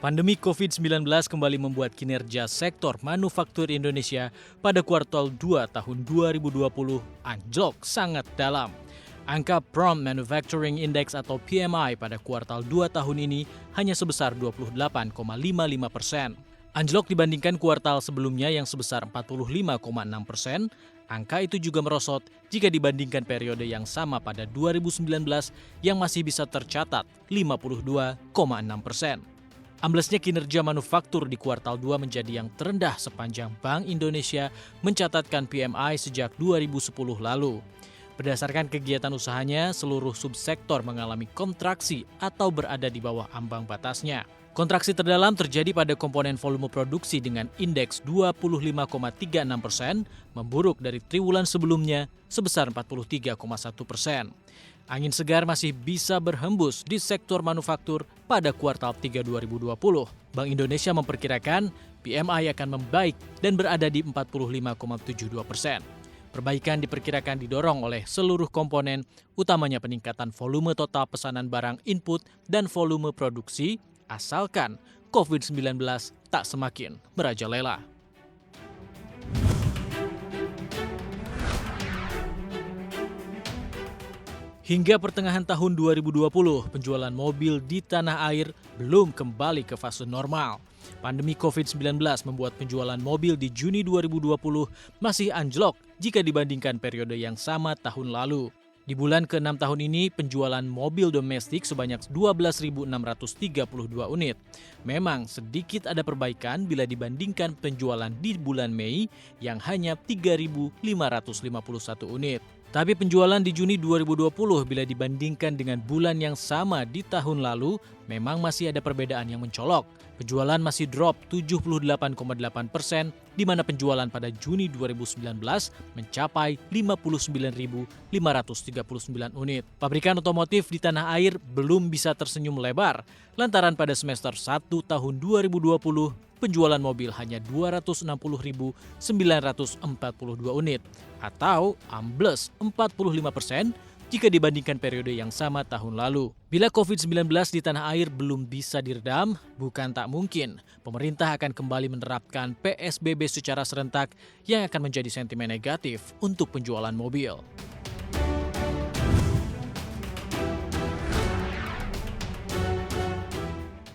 Pandemi COVID-19 kembali membuat kinerja sektor manufaktur Indonesia pada kuartal 2 tahun 2020 anjlok sangat dalam. Angka Prompt Manufacturing Index atau PMI pada kuartal 2 tahun ini hanya sebesar 28,55%. Anjlok dibandingkan kuartal sebelumnya yang sebesar 45,6%. Angka itu juga merosot jika dibandingkan periode yang sama pada 2019 yang masih bisa tercatat 52,6%. Amblesnya kinerja manufaktur di kuartal 2 menjadi yang terendah sepanjang Bank Indonesia mencatatkan PMI sejak 2010 lalu. Berdasarkan kegiatan usahanya, seluruh subsektor mengalami kontraksi atau berada di bawah ambang batasnya. Kontraksi terdalam terjadi pada komponen volume produksi dengan indeks 25,36%, memburuk dari triwulan sebelumnya sebesar 43,1%. Angin segar masih bisa berhembus di sektor manufaktur pada kuartal 3 2020. Bank Indonesia memperkirakan PMI akan membaik dan berada di 45,72%. Perbaikan diperkirakan didorong oleh seluruh komponen, utamanya peningkatan volume total pesanan barang input dan volume produksi, asalkan COVID-19 tak semakin merajalela. Hingga pertengahan tahun 2020, penjualan mobil di tanah air belum kembali ke fase normal. Pandemi COVID-19 membuat penjualan mobil di Juni 2020 masih anjlok jika dibandingkan periode yang sama tahun lalu. Di bulan ke-6 tahun ini, penjualan mobil domestik sebanyak 12.632 unit. Memang sedikit ada perbaikan bila dibandingkan penjualan di bulan Mei yang hanya 3.551 unit. Tapi penjualan di Juni 2020 bila dibandingkan dengan bulan yang sama di tahun lalu, memang masih ada perbedaan yang mencolok. Penjualan masih drop 78,8%, di mana penjualan pada Juni 2019 mencapai 59.539 unit. Pabrikan otomotif di tanah air belum bisa tersenyum lebar, lantaran pada semester 1 tahun 2020, penjualan mobil hanya 260.942 unit, atau ambles 45% jika dibandingkan periode yang sama tahun lalu. Bila COVID-19 di tanah air belum bisa diredam, bukan tak mungkin pemerintah akan kembali menerapkan PSBB secara serentak yang akan menjadi sentimen negatif untuk penjualan mobil.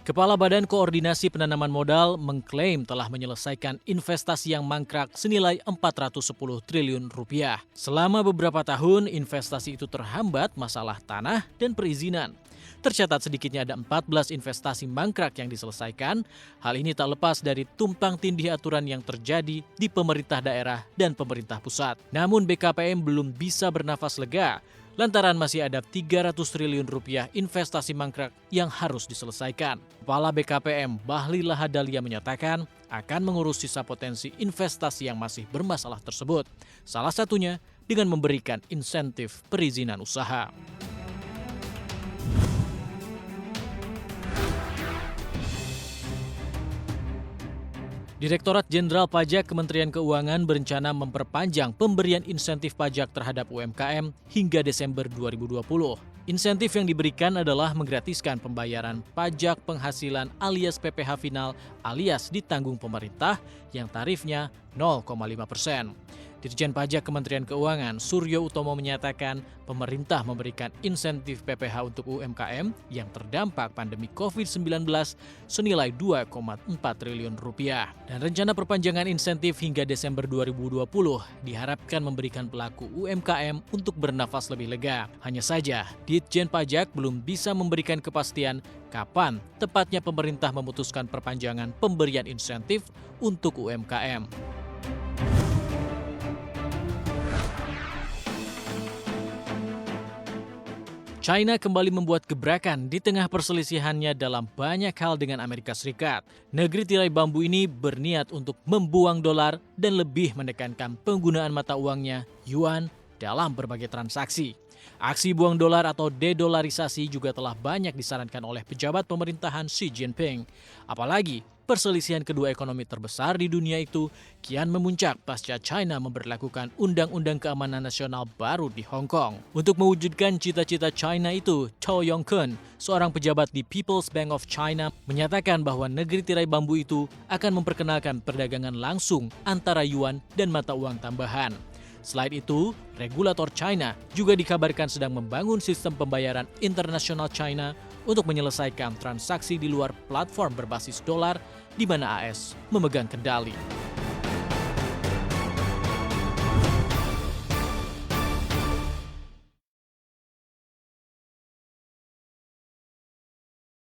Kepala Badan Koordinasi Penanaman Modal mengklaim telah menyelesaikan investasi yang mangkrak senilai 410 triliun rupiah. Selama beberapa tahun, investasi itu terhambat masalah tanah dan perizinan. Tercatat sedikitnya ada 14 investasi mangkrak yang diselesaikan. Hal ini tak lepas dari tumpang tindih aturan yang terjadi di pemerintah daerah dan pemerintah pusat. Namun BKPM belum bisa bernafas lega, lantaran masih ada 300 triliun rupiah investasi mangkrak yang harus diselesaikan. Kepala BKPM Bahlil Lahadalia menyatakan akan mengurus sisa potensi investasi yang masih bermasalah tersebut. Salah satunya dengan memberikan insentif perizinan usaha. Direktorat Jenderal Pajak Kementerian Keuangan berencana memperpanjang pemberian insentif pajak terhadap UMKM hingga Desember 2020. Insentif yang diberikan adalah menggratiskan pembayaran pajak penghasilan alias PPh final alias ditanggung pemerintah yang tarifnya 0,5%. Dirjen Pajak Kementerian Keuangan Suryo Utomo menyatakan pemerintah memberikan insentif PPh untuk UMKM yang terdampak pandemi COVID-19 senilai 2,4 triliun rupiah. Dan rencana perpanjangan insentif hingga Desember 2020 diharapkan memberikan pelaku UMKM untuk bernafas lebih lega. Hanya saja, Ditjen Pajak belum bisa memberikan kepastian kapan tepatnya pemerintah memutuskan perpanjangan pemberian insentif untuk UMKM. China kembali membuat gebrakan di tengah perselisihannya dalam banyak hal dengan Amerika Serikat. Negeri tirai bambu ini berniat untuk membuang dolar dan lebih menekankan penggunaan mata uangnya, yuan, dalam berbagai transaksi. Aksi buang dolar atau dedolarisasi juga telah banyak disarankan oleh pejabat pemerintahan Xi Jinping. Apalagi Perselisihan kedua ekonomi terbesar di dunia itu kian memuncak pasca China memberlakukan Undang-Undang Keamanan Nasional baru di Hong Kong. Untuk mewujudkan cita-cita China itu, Chow Yong-kun, seorang pejabat di People's Bank of China, menyatakan bahwa negeri tirai bambu itu akan memperkenalkan perdagangan langsung antara yuan dan mata uang tambahan. Selain itu, regulator China juga dikabarkan sedang membangun sistem pembayaran internasional China untuk menyelesaikan transaksi di luar platform berbasis dolar di mana AS memegang kendali.